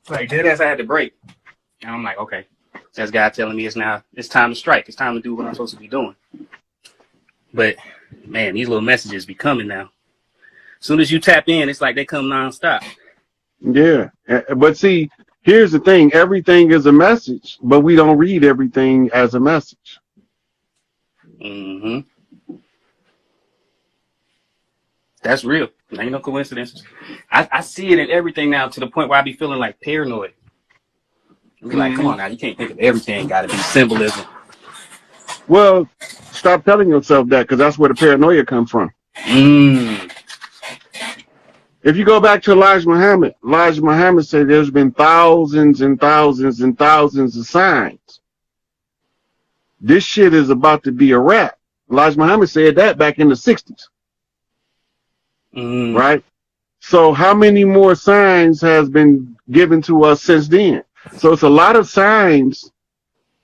Like dead ass, I had to break. And I'm like, okay, that's God telling me it's time to strike. It's time to do what I'm supposed to be doing. But man, these little messages be coming now. As soon as you tap in, it's like they come nonstop. Yeah, but see, here's the thing: everything is a message, but we don't read everything as a message. Mm-hmm. That's real. Ain't no coincidences. I see it in everything now to the point where I be feeling like paranoid. I be like, come on now, you can't think of everything. Got to be symbolism. Well, stop telling yourself that, because that's where the paranoia comes from. If you go back to Elijah Muhammad said there's been thousands and thousands and thousands of signs. This shit is about to be a wrap. Elijah Muhammad said that back in the 60s. Right? So how many more signs has been given to us since then? So it's a lot of signs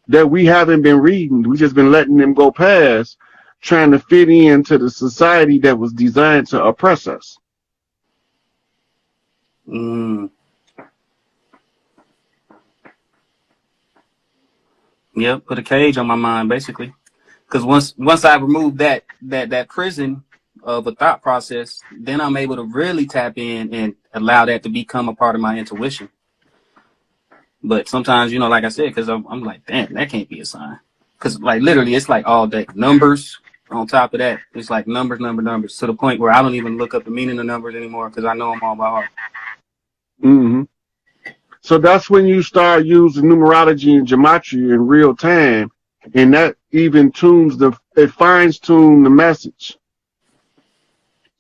that we haven't been reading. We just been letting them go past, trying to fit into the society that was designed to oppress us. Yep, put a cage on my mind, basically. Because once I remove that prison of a thought process, then I'm able to really tap in and allow that to become a part of my intuition. But sometimes, you know, like I said, because I'm like, damn, that can't be a sign. Because like literally, it's like all day numbers. On top of that, it's like numbers to the point where I don't even look up the meaning of numbers anymore because I know them all by heart. So that's when you start using numerology and gematria in real time, and that even fines tune the message.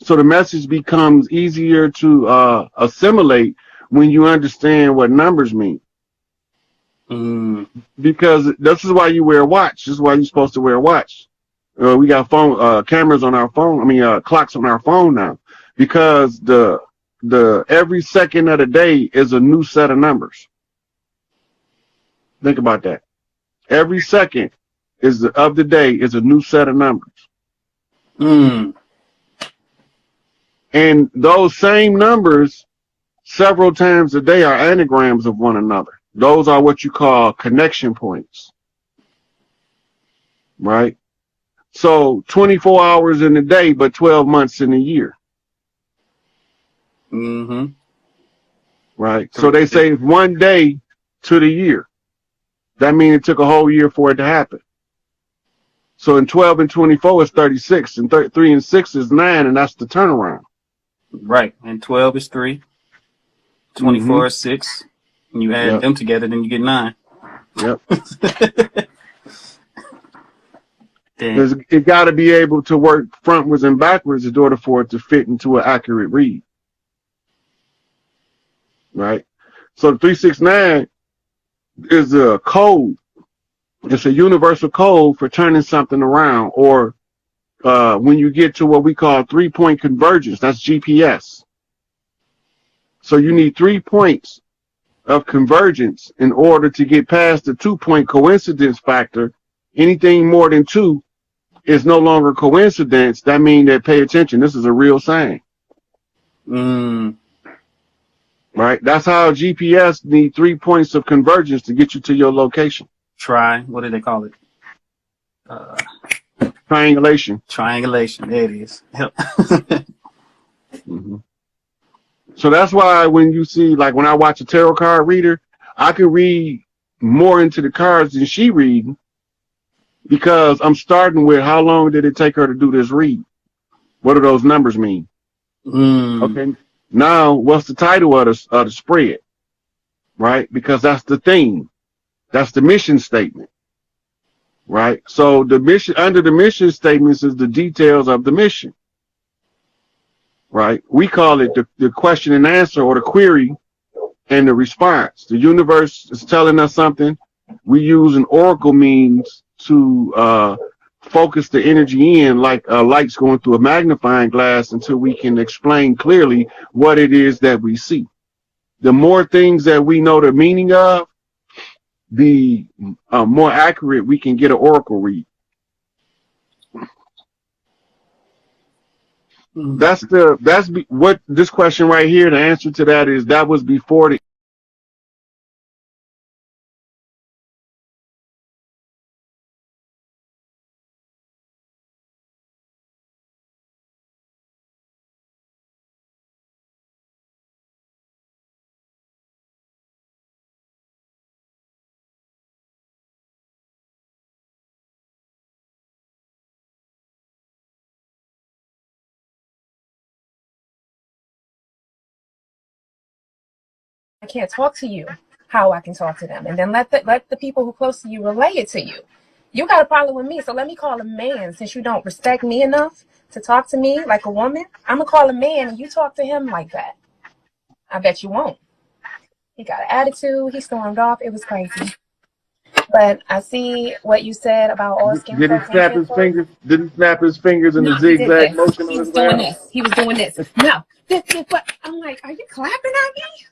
So the message becomes easier to assimilate when you understand what numbers mean. Because this is why you wear a watch. This is why you're supposed to wear a watch. We got cameras on our phone. I mean, clocks on our phone now, because the every second of the day is a new set of numbers. Think about that. Every second of the day is a new set of numbers. And those same numbers several times a day are anagrams of one another. Those are what you call connection points. Right? So 24 hours in a day, but 12 months in a year. Right? So they say one day to the year. That means it took a whole year for it to happen. So in 12 and 24 is 36, and 3 and 6 is 9, and that's the turnaround. Right. And 12 is 3. 24 is 6. And you add them together, then you get 9. Yep. It got to be able to work frontwards and backwards in order for it to fit into an accurate read. Right? So the 369 is a code. It's a universal code for turning something around, or when you get to what we call 3-point convergence, that's GPS. So you need 3 points of convergence in order to get past the 2-point coincidence factor. Anything more than 2 is no longer coincidence. That means that, pay attention, this is a real sign. Right? That's how GPS need 3 points of convergence to get you to your location. What do they call it? Triangulation. Triangulation. There it is. Yep. So that's why when you see, like when I watch a tarot card reader, I can read more into the cards than she reading, because I'm starting with how long did it take her to do this read? What do those numbers mean? Okay. Now, what's the title of the spread? Right? Because that's the theme. That's the mission statement. Right? So the mission, under the mission statements, is the details of the mission. Right? We call it the question and answer, or the query and the response. The universe is telling us something. We use an oracle means to focus the energy in, like lights going through a magnifying glass, until we can explain clearly what it is that we see. The more things that we know the meaning of, the more accurate we can get an oracle read. That's what this question right here, the answer to that is, that was before the I can't talk to you how I can talk to them. And then let the people who are close to you relay it to you. You got a problem with me, so let me call a man. Since you don't respect me enough to talk to me like a woman, I'm going to call a man and you talk to him like that. I bet you won't. He got an attitude. He stormed off. It was crazy. But I see what you said about all skin Did he folks and snap kin his folks. fingers? Did he snap his fingers in No, the he did zigzag this. motion He on was his doing rap? this. He was doing this. No, this is what I'm like. Are you clapping at me?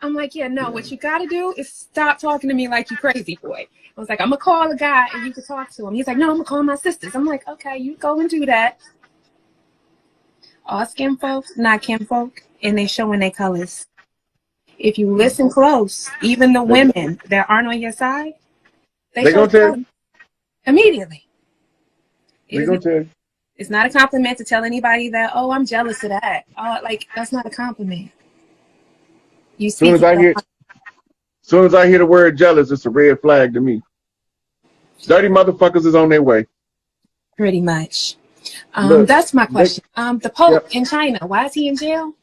I'm like, yeah, no. What you got to do is stop talking to me like you crazy boy. I was like, I'm gonna call a guy and you can talk to him. He's like, no, I'm gonna call my sisters. I'm like, okay, you go and do that. All skin folks, not kin folk, and they showing their colors. If you listen close, even the women that aren't on your side, they show gonna tell you. immediately. They gonna tell you. It's not a compliment to tell anybody that, oh, I'm jealous of that. Like, that's not a compliment. You speak. Soon as I hear the word jealous, it's a red flag to me. Dirty motherfuckers is on their way. Pretty much. Look, that's my question. The Pope in China, why is he in jail?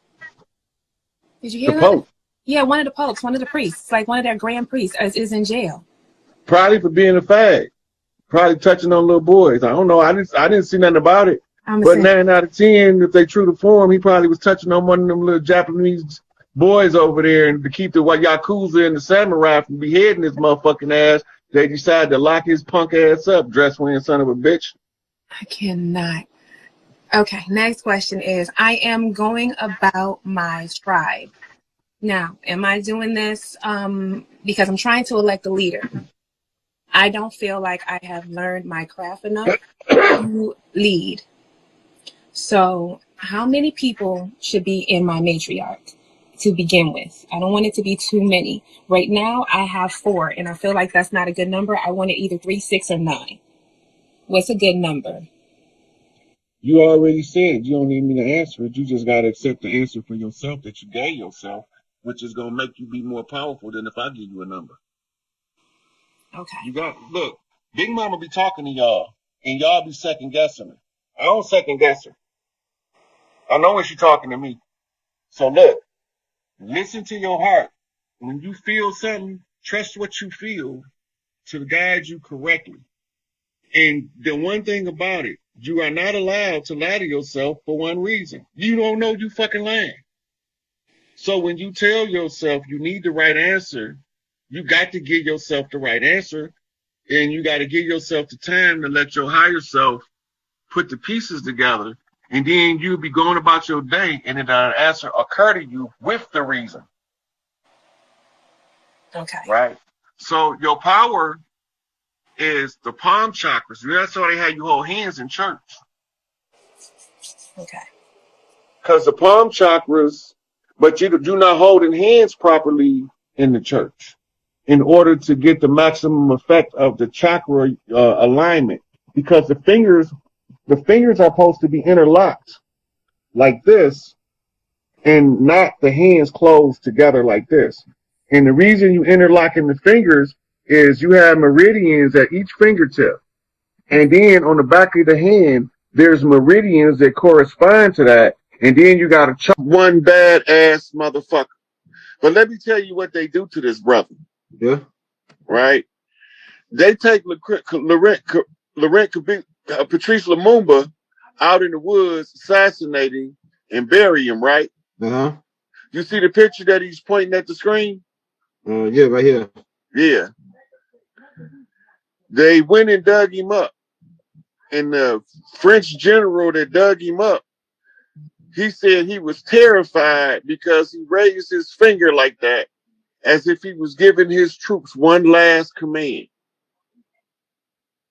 Did you hear the that? Pope? Yeah, one of the popes, one of the priests, like one of their grand priests, is in jail. Probably for being a fag. Probably touching on little boys. I don't know. I didn't see nothing about it. But 9 out of 10, if they true to form, he probably was touching on one of them little Japanese boys over there, and to keep the Yakuza and the samurai from beheading his motherfucking ass, they decided to lock his punk ass up, dress wearing son of a bitch. I cannot. Okay, next question is, I am going about my tribe. Now, am I doing this because I'm trying to elect a leader? I don't feel like I have learned my craft enough to lead. So how many people should be in my matriarch to begin with? I don't want it to be too many. Right now, I have 4, and I feel like that's not a good number. I want it either 3, 6, or 9. What's a good number? You already said you don't need me to answer it. You just got to accept the answer for yourself that you gave yourself, which is going to make you be more powerful than if I give you a number. Okay. Look, Big Mama be talking to y'all, and y'all be second guessing her. I don't second guess her. I know when she's talking to me. So look, listen to your heart. When you feel something, trust what you feel to guide you correctly. And the one thing about it, you are not allowed to lie to yourself for one reason. You don't know you fucking lying. So when you tell yourself you need the right answer, you got to give yourself the right answer, and you got to give yourself the time to let your higher self put the pieces together, and then you'll be going about your day, and then an answer occur to you with the reason. Okay. Right? So your power is the palm chakras. That's why they have you hold hands in church. Okay. Because the palm chakras, but you're not holding hands properly in the church in order to get the maximum effect of the chakra alignment. Because the fingers are supposed to be interlocked like this, and not the hands closed together like this. And the reason you interlocking the fingers is you have meridians at each fingertip. And then on the back of the hand, there's meridians that correspond to that. And then you got one badass motherfucker. But let me tell you what they do to this brother. Yeah. Right? They take Patrice Lumumba out in the woods, assassinating and bury him, right? Uh-huh. You see the picture that he's pointing at the screen? Yeah, right here. Yeah. They went and dug him up. And the French general that dug him up, he said he was terrified because he raised his finger like that, as if he was giving his troops one last command.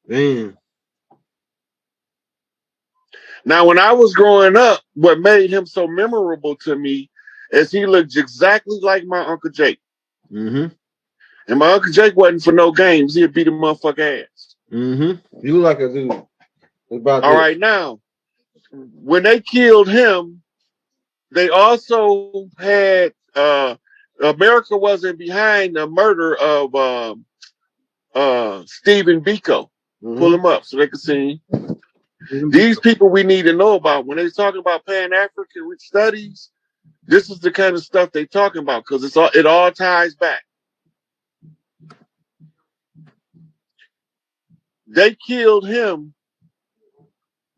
Damn. Now, when I was growing up, what made him so memorable to me is he looked exactly like my Uncle Jake. Mm-hmm. And my Uncle Jake wasn't for no games. He'd beat a motherfucker ass. Mm-hmm. You look like a dude. All right, now, when they killed him, they also had America wasn't behind the murder of Stephen Biko. Mm-hmm. Pull him up so they can see. These people we need to know about when they're talking about Pan-African studies. This is the kind of stuff they talking about because it all ties back. They killed him.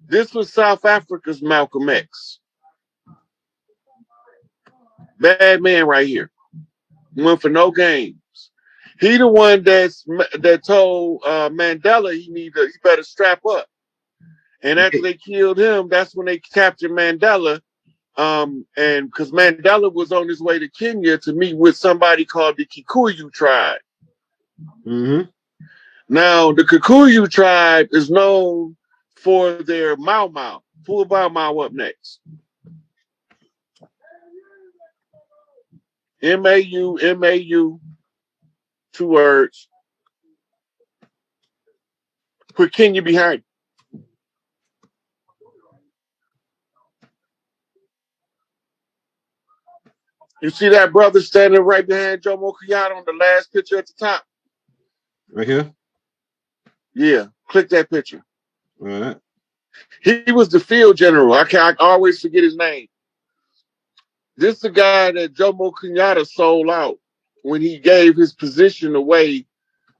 This was South Africa's Malcolm X. Bad man right here. Went for no games. He the one that told Mandela he better strap up. And after they killed him, that's when they captured Mandela. And because Mandela was on his way to Kenya to meet with somebody called the Kikuyu tribe. Mm-hmm. Now, the Kikuyu tribe is known for their Mau Mau. Pull Mau Mau up next. M-A-U, 2 words. Put Kenya behind. You see that brother standing right behind Jomo Kenyatta on the last picture at the top? Right here? Yeah, click that picture. All right. He was the field general. I always forget his name. This is the guy that Jomo Kenyatta sold out when he gave his position away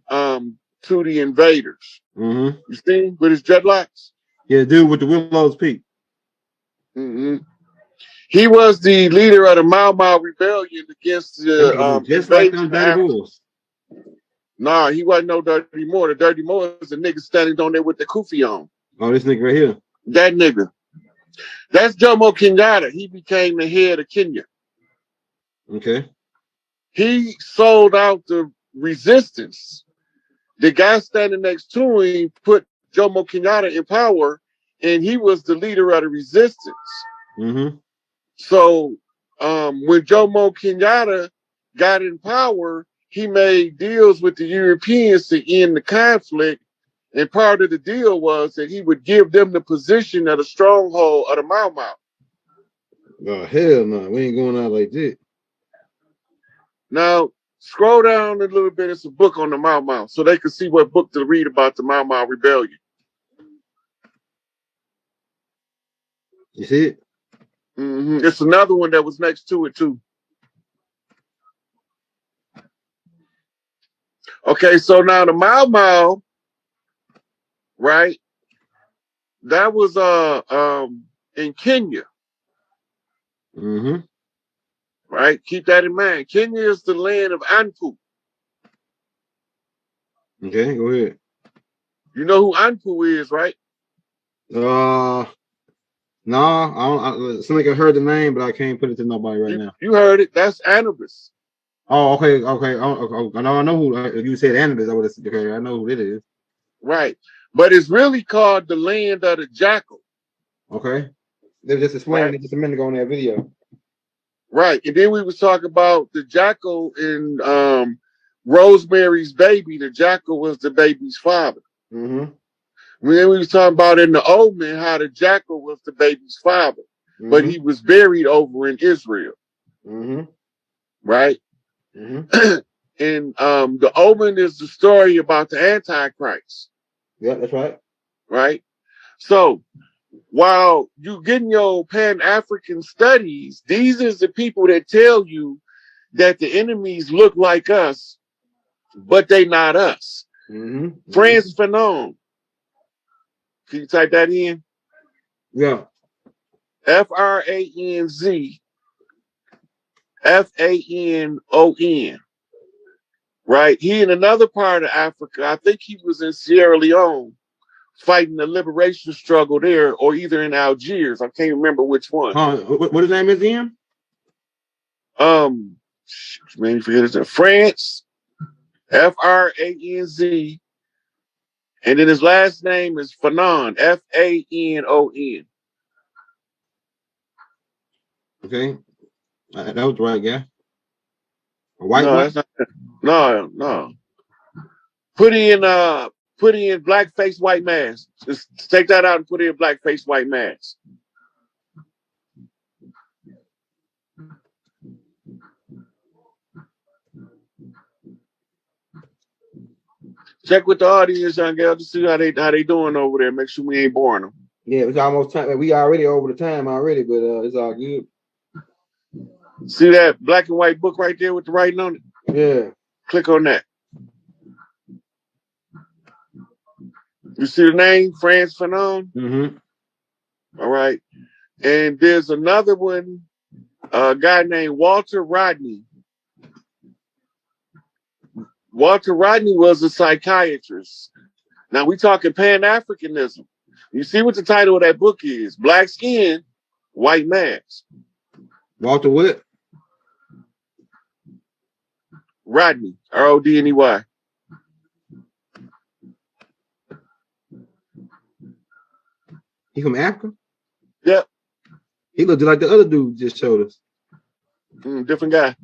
to the invaders. Mm-hmm. You see, with his dreadlocks? Yeah, dude with the Willow's Peak. Mm-hmm. He was the leader of the Mau Mau rebellion against the just like invaders. them Dirty Moors. Nah, he wasn't no Dirty Moor. The Dirty Moor is a nigga standing on there with the kufi on. Oh, this nigga right here. That nigga. That's Jomo Kenyatta. He became the head of Kenya. Okay. He sold out the resistance. The guy standing next to him put Jomo Kenyatta in power, and he was the leader of the resistance. Mm-hmm. So when Jomo Kenyatta got in power, he made deals with the Europeans to end the conflict. And part of the deal was that he would give them the position of the stronghold of the Mau Mau. Oh, hell no. We ain't going out like that. Now, scroll down a little bit. It's a book on the Mau Mau, so they can see what book to read about the Mau Mau rebellion. You see it? Mm-hmm. It's another one that was next to it, too. Okay, so now the Mau Mau, right? That was in Kenya. Mm-hmm. Right? Keep that in mind. Kenya is the land of Anpu. Okay, go ahead. You know who Anpu is, right? No, I don't. Somebody heard the name, but I can't put it to nobody right now. You heard it. That's Anubis. Oh, okay. I know who you said Anubis. Okay, I know who it is. Right. But it's really called the land of the jackal. Okay. They were just explaining it just a minute ago in that video. Right. And then we was talking about the jackal in Rosemary's Baby. The jackal was the baby's father. Mm-hmm. And then we was talking about in the Omen how the jackal was the baby's father. Mm-hmm. But he was buried over in Israel. Mm-hmm. Right? Mm-hmm. And the Omen is the story about the Antichrist. Yeah, that's right. Right? So while you getting your Pan-African studies, these is the people that tell you that the enemies look like us, but they not us. Mm-hmm. Frantz Fanon. Can you type that in? Yeah. Franz Fanon. Right? He in another part of Africa, I think he was in Sierra Leone, fighting the liberation struggle there, or either in Algiers. I can't remember which one. What his name is again? Man, you forget his France, Franz, and then his last name is Fanon, Fanon. Okay, that was the right guy. A white no, one? that's not. No. Put in black face, white mask. Just take that out and put in black face, white mask. Check with the audience, young girl, to see how they doing over there. Make sure we ain't boring them. Yeah, it's almost time. We already over the time already, but it's all good. See that black and white book right there with the writing on it? Yeah. Click on that. You see the name, Frantz Fanon? Mm-hmm. All right. And there's another one, a guy named Walter Rodney. Walter Rodney was a psychiatrist. Now we talking Pan-Africanism. You see what the title of that book is? Black Skin, White Mask. Walter what? Rodney, R-O-D-N-E-Y. He from Africa? Yep. He looked like the other dude just showed us. Different guy.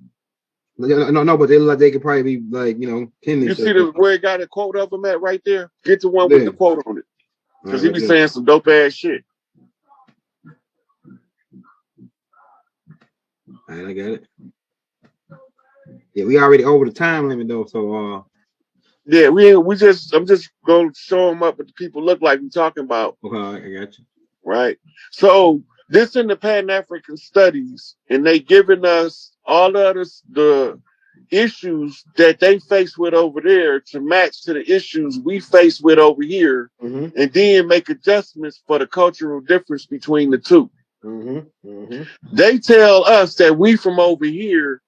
No, but they look like they could probably be like, You see where it got a quote of him at right there? Get the one Yeah. with the quote on it. Because he be yeah. saying some dope ass shit. All right, I got it. Yeah, we already over the time limit though, so yeah, I'm just gonna show them up what the people look like we talking about. okay, I got you. Right. So this in the Pan-African studies, and they giving us all the issues that they face with over there to match to the issues we face with over here, Mm-hmm. and then make adjustments for the cultural difference between the two. Mm-hmm. Mm-hmm. They tell us that we from over here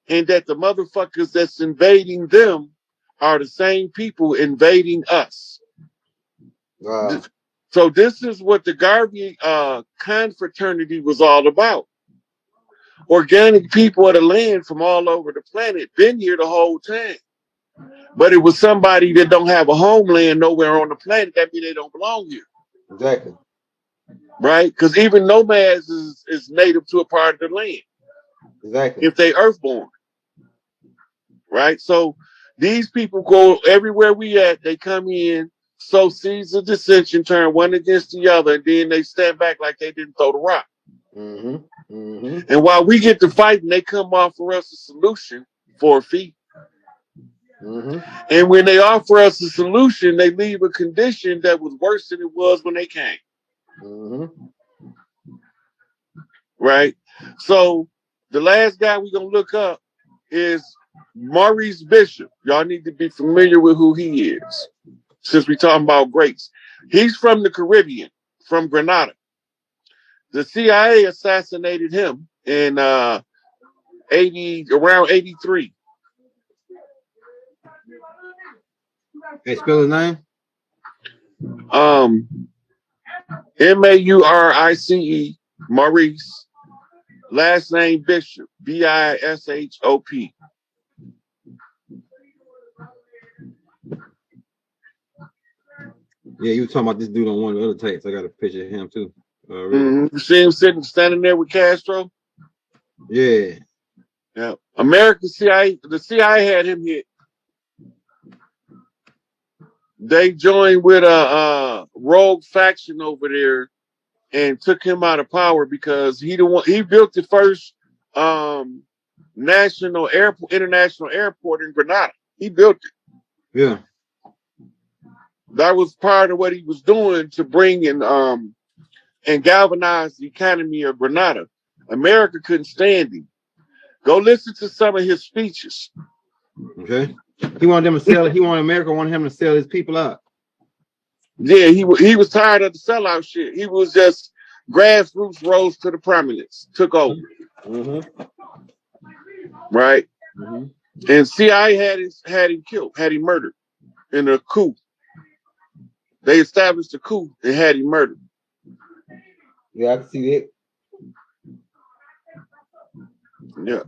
and that the motherfuckers that's invading them are the same people invading us. Wow. So this is what the Garvey confraternity was all about. Organic people of the land from all over the planet been here the whole time. But it was somebody that don't have a homeland nowhere on the planet. That means they don't belong here. Exactly. Right? Because even nomads is native to a part of the land. Exactly. If they earthborn. Right? So these people go everywhere we at, they come in, sow seeds of dissension, turn one against the other, and then they stand back like they didn't throw the rock. Mm-hmm. Mm-hmm. And while we get to fighting, they come offer us a solution for a fee. Mm-hmm. And when they offer us a solution, they leave a condition that was worse than it was when they came. Mm-hmm. Right? So the last guy we're going to look up is Maurice Bishop. Y'all need to be familiar with who he is, since we're talking about greats. He's from the Caribbean, from Grenada. The CIA assassinated him in around 83. Hey, spell his name? Maurice, Maurice. Last name Bishop, Bishop. Yeah, you were talking about this dude on one of the other tapes. I got a picture of him too. You see him standing there with Castro? Yeah. Yeah. American CIA, the CIA had him hit. They joined with a rogue faction over there and took him out of power because he built the first international airport in Grenada. He built it. Yeah. That was part of what he was doing to bring in and galvanize the economy of Grenada. America couldn't stand him. Go listen to some of his speeches. Okay. He wanted them to sell. He wanted him to sell his people out. Yeah, he was tired of the sellout shit. He was just grassroots rose to the prominence, took over. Mm-hmm. Right? Mm-hmm. And CIA had him killed, had him murdered in a coup. They established a coup and had him murdered. Yeah, I can see it. Yeah.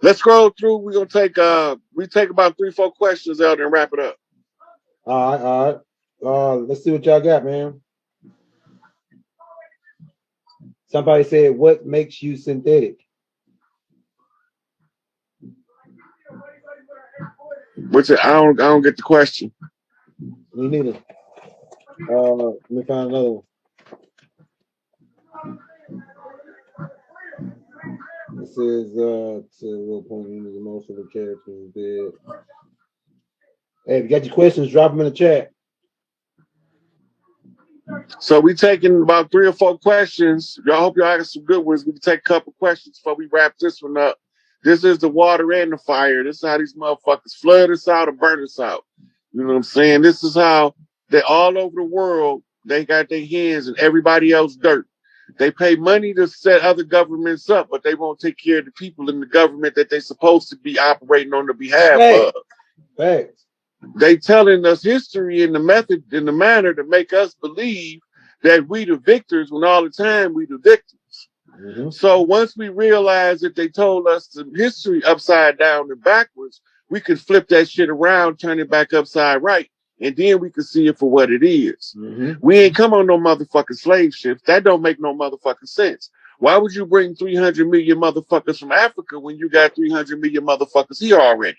Let's scroll through. We're gonna take about 3-4 questions out and wrap it up. All right. Let's see what y'all got, man. Somebody said, "What makes you synthetic?" Which I don't get the question. Me neither. Let me find another one. It says, to a little point, most of the characters dead. Hey, if you got your questions, drop them in the chat. So we taking about 3 or 4 questions. Y'all hope y'all got some good ones. We can take a couple questions before we wrap this one up. This is the water and the fire. This is how these motherfuckers flood us out or burn us out. You know what I'm saying? This is how they all over the world, they got their hands in everybody else's dirt. They pay money to set other governments up, but they won't take care of the people in the government that they're supposed to be operating on the behalf of. Facts. They telling us history in the method, in the manner to make us believe that we the victors when all the time we the victims. Mm-hmm. So once we realize that they told us the history upside down and backwards, we could flip that shit around, turn it back upside right, and then we could see it for what it is. Mm-hmm. We ain't come on no motherfucking slave ships. That don't make no motherfucking sense. Why would you bring 300 million motherfuckers from Africa when you got 300 million motherfuckers here already?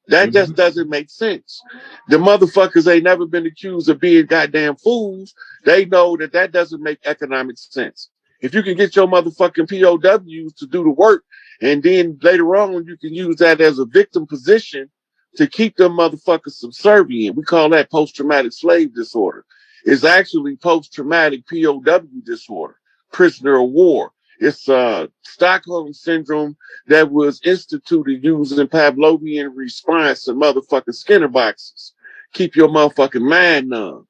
That just doesn't make sense. The motherfuckers ain't never been accused of being goddamn fools. They know that that doesn't make economic sense. If you can get your motherfucking POWs to do the work, and then later on you can use that as a victim position to keep them motherfuckers subservient. We call that post-traumatic slave disorder. It's actually post-traumatic POW disorder, prisoner of war. It's Stockholm syndrome that was instituted using Pavlovian response to motherfucking Skinner boxes. Keep your motherfucking mind numb.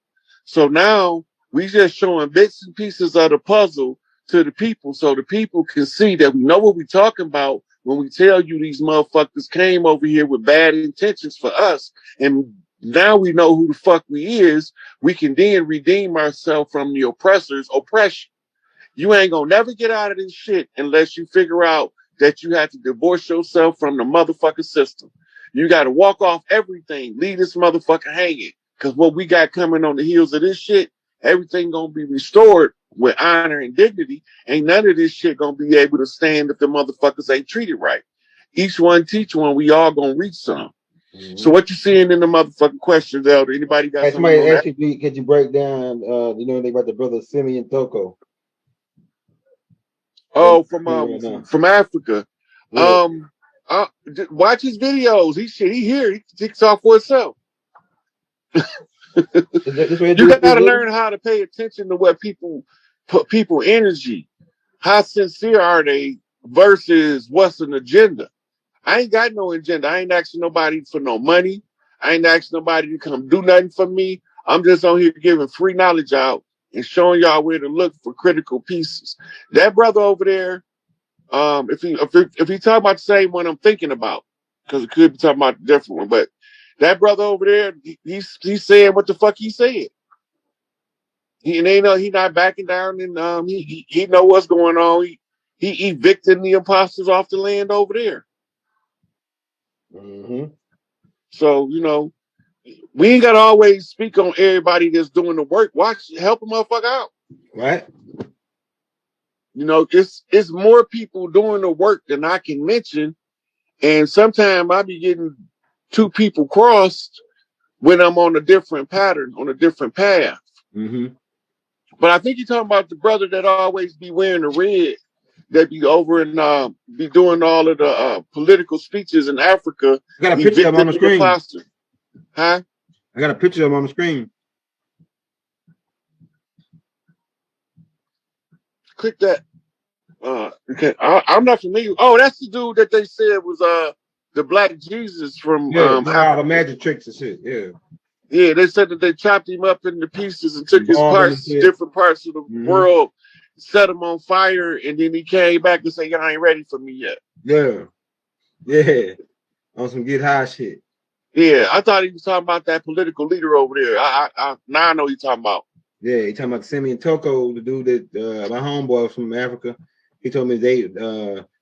So now we just showing bits and pieces of the puzzle to the people so the people can see that we know what we're talking about when we tell you these motherfuckers came over here with bad intentions for us. And now we know who the fuck we is. We can then redeem ourselves from the oppressor's oppression. You ain't gonna never get out of this shit unless you figure out that you have to divorce yourself from the motherfucking system. You got to walk off everything, leave this motherfucker hanging. Because what we got coming on the heels of this shit, everything gonna be restored with honor and dignity. Ain't none of this shit gonna be able to stand if the motherfuckers ain't treated right. Each one teach one, we all gonna reach some. Mm-hmm. So what you seeing in the motherfucking questions, Elder? Anybody got something somebody on that? asked you, could you break down, you know anything about the brother Simeon Toko? Oh, Right from Africa. yeah. Watch his videos. He here. He takes off for himself. You got to learn how to pay attention to what people put people energy. How sincere are they versus what's an agenda? I ain't got no agenda. I ain't asking nobody for no money. I ain't asking nobody to come do nothing for me. I'm just on here giving free knowledge out and showing y'all where to look for critical pieces. That brother over there, if he talking about the same one I'm thinking about, because it could be talking about a different one, but that brother over there, he's saying what the fuck he said. He not backing down, and he know what's going on. He evicting the imposters off the land over there. Mm-hmm. So we ain't gotta always speak on everybody that's doing the work. Help a motherfucker out. Right. It's more people doing the work than I can mention. And sometimes I be getting 2 people crossed when I'm on a different pattern, on a different path. Mm-hmm. But I think you're talking about the brother that always be wearing the red, that be over and be doing all of the political speeches in Africa. I got a picture of him on the screen. Imposter. Huh? I got a picture of him on the screen. Click that. Okay. I'm not familiar. Oh, that's the dude that they said was the Black Jesus from all the magic tricks and shit. Yeah. Yeah, they said that they chopped him up into pieces and took his parts, different parts of the world, set him on fire, and then he came back and said, "Y'all ain't ready for me yet." Yeah. Yeah. On some get high shit. Yeah, I thought he was talking about that political leader over there. Now I know he's talking about. Yeah, he talking about Simeon Toko, the dude that my homeboy from Africa. He told me he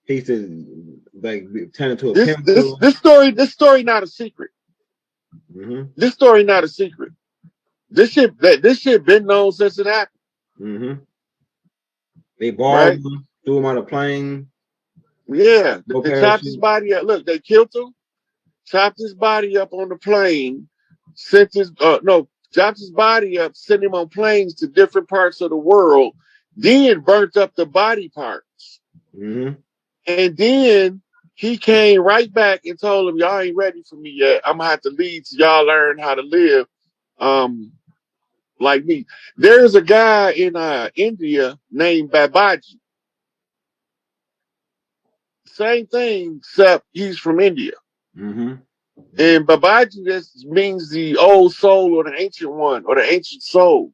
used to like turn into a pimp. This story not a secret. Mm-hmm. This story not a secret. This shit been known since it happened. Mm-hmm. They balled him, threw him on a plane. Yeah, they chopped his body up. Look, they killed him, chopped his body up on the plane, chopped his body up, sent him on planes to different parts of the world, then burnt up the body parts. Mm-hmm. And then he came right back and told them, "Y'all ain't ready for me yet. I'm gonna have to lead till y'all learn how to live like me. There's a guy in India named Babaji. Same thing, except he's from India. Mm-hmm. And Babaji just means the old soul or the ancient one or the ancient soul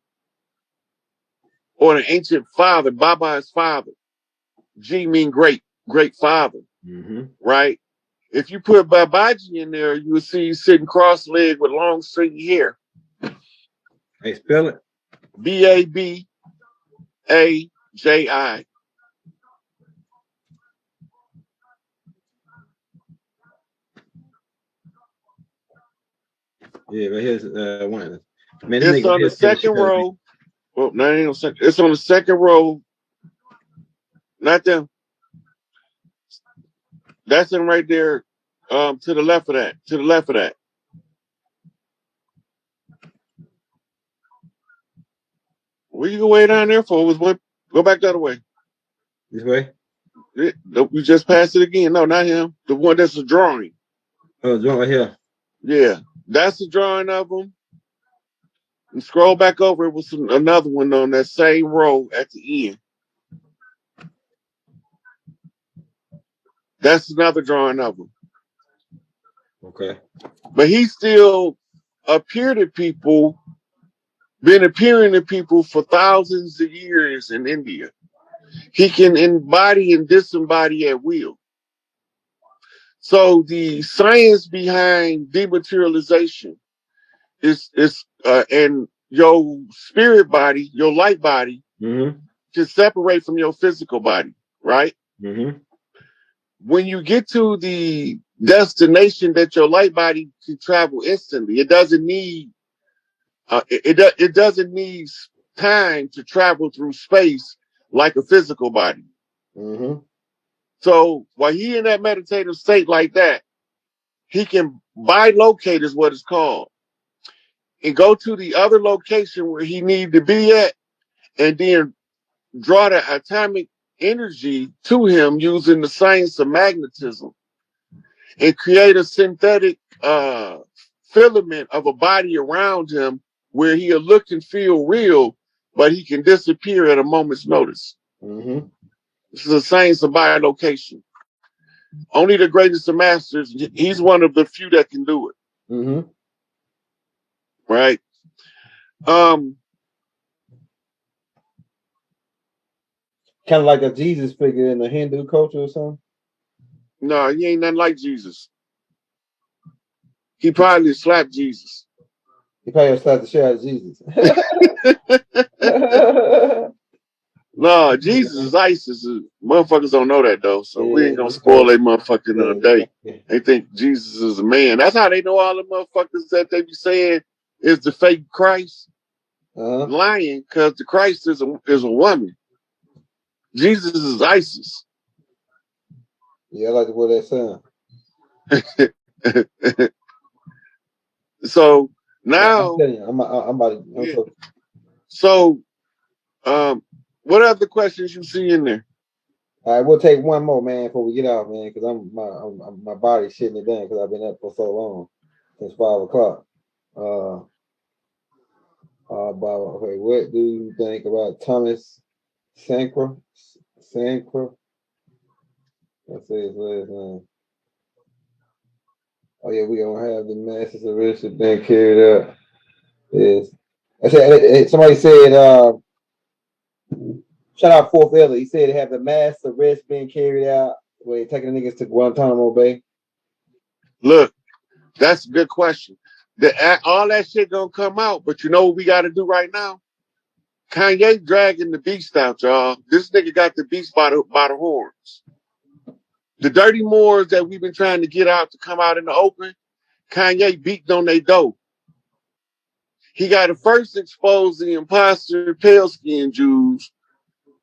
or the ancient father. Baba is father. G mean great, great father, right? If you put Babaji in there, you will see he's sitting cross-legged with long stringy hair. Hey, spell it. Babaji. Yeah, right here's one. Man, this It's nigga on the here said second row. Well, no, it ain't on second. It's on the second row. Not them. That's him right there. To the left of that. To the left of that. Where you go way down there for? Was one. Go back the other way. This way? We just passed it again. No, not him. The one that's a drawing. Oh, joint right here. Yeah, that's the drawing of him. And scroll back over. It was another one on that same row at the end. That's another drawing of him. Okay. But he still appeared to people, been appearing to people for thousands of years in India. He can embody and disembody at will. So the science behind dematerialization is and your spirit body, your light body, can separate from your physical body, right? When you get to the destination that your light body can travel instantly, it doesn't need it doesn't need time to travel through space like a physical body. So while he in that meditative state like that, he can bilocate is what it's called, and go to the other location where he need to be at, and then draw the atomic energy to him using the science of magnetism and create a synthetic filament of a body around him where he'll look and feel real, but he can disappear at a moment's notice. This is a science of bilocation. Only the greatest of masters, he's one of the few that can do it. Right? Kind of like a Jesus figure in the Hindu culture or something? No, he ain't nothing like Jesus. He probably slapped Jesus. He probably slapped the shit out of Jesus. No, Jesus is ISIS. Motherfuckers don't know that though, so we ain't gonna spoil their motherfucking day. They think Jesus is a man. That's how they know all the motherfuckers that they be saying is the fake Christ. Lying, because the Christ is a woman. Jesus is ISIS. Yeah, I like the way that sound. So now, I'm about to. So, what other questions you see in there? All right, we'll take one more, man, before we get out, man, because my body's shitting it down because I've been up for so long, since 5 o'clock. Okay, what do you think about Thomas Sankara? Let's say his last name. Oh yeah, we gonna have the masses of risk being carried out. Yes. I said somebody said shout out Fourth Elder. He said they have the mass arrest being carried out where they're taking the niggas to Guantanamo Bay. Look, that's a good question. All that shit gonna come out, but you know what we gotta do right now? Kanye dragging the beast out, y'all. This nigga got the beast by the horns. The dirty Moors that we've been trying to get out to come out in the open, Kanye beating on their door. He got to first expose the imposter pale skin Jews,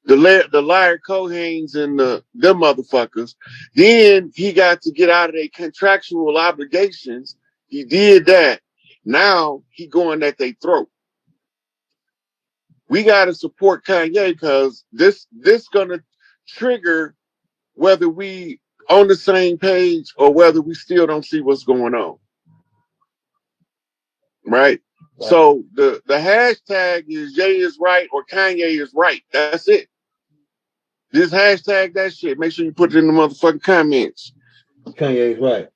the liar Kohanes and them motherfuckers. Then he got to get out of their contractual obligations. He did that. Now he going at their throat. We got to support Kanye because this gonna trigger whether we on the same page or whether we still don't see what's going on. Right? So the hashtag is Ye is right or Kanye is right. That's it. Just hashtag that shit. Make sure you put it in the motherfucking comments. Kanye is right.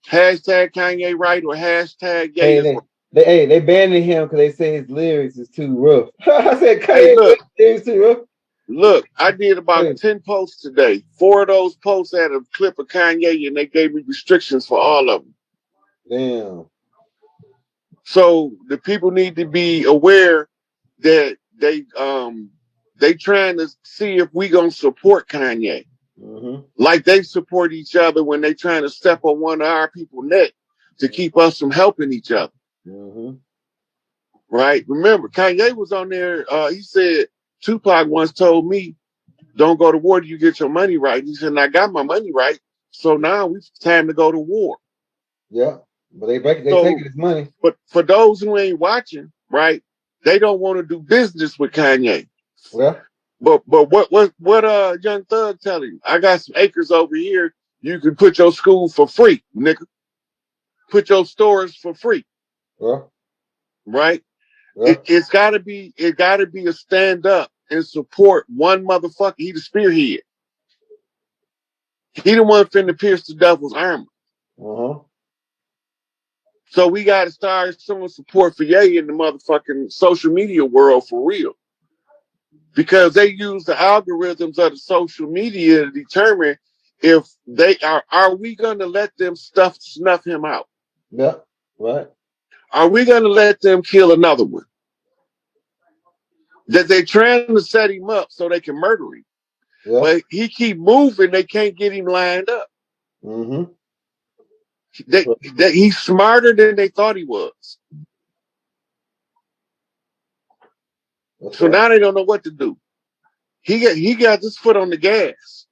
Hashtag Kanye right or hashtag Ye is right. They banning him because they say his lyrics is too rough. I said Hey, Kanye lyrics too rough. look, I did about 10 posts today. 4 of those posts had a clip of Kanye and they gave me restrictions for all of them. Damn. So the people need to be aware that they trying to see if we gonna support Kanye. Like they support each other when they trying to step on one of our people's neck to keep us from helping each other. Right? Remember, Kanye was on there. He said Tupac once told me, "Don't go to war till you get your money right." He said, "I got my money right, so now it's time to go to war." Yeah, but they taking his money. But for those who ain't watching, right? They don't want to do business with Kanye. Yeah. But what Young Thug telling you? I got some acres over here. You can put your school for free, nigga. Put your stores for free. Yeah. Right? Yeah. It gotta be a stand up and support one motherfucker. He the spearhead. He the one finna pierce the devil's armor. So we gotta start showing support for Ye in the motherfucking social media world for real. Because they use the algorithms of the social media to determine if they are we gonna let them snuff him out? Yeah, right. Are we gonna let them kill another one? That they're trying to set him up so they can murder him. Yeah. But he keep moving, they can't get him lined up. He's smarter than they thought he was. So now they don't know what to do. He got his foot on the gas.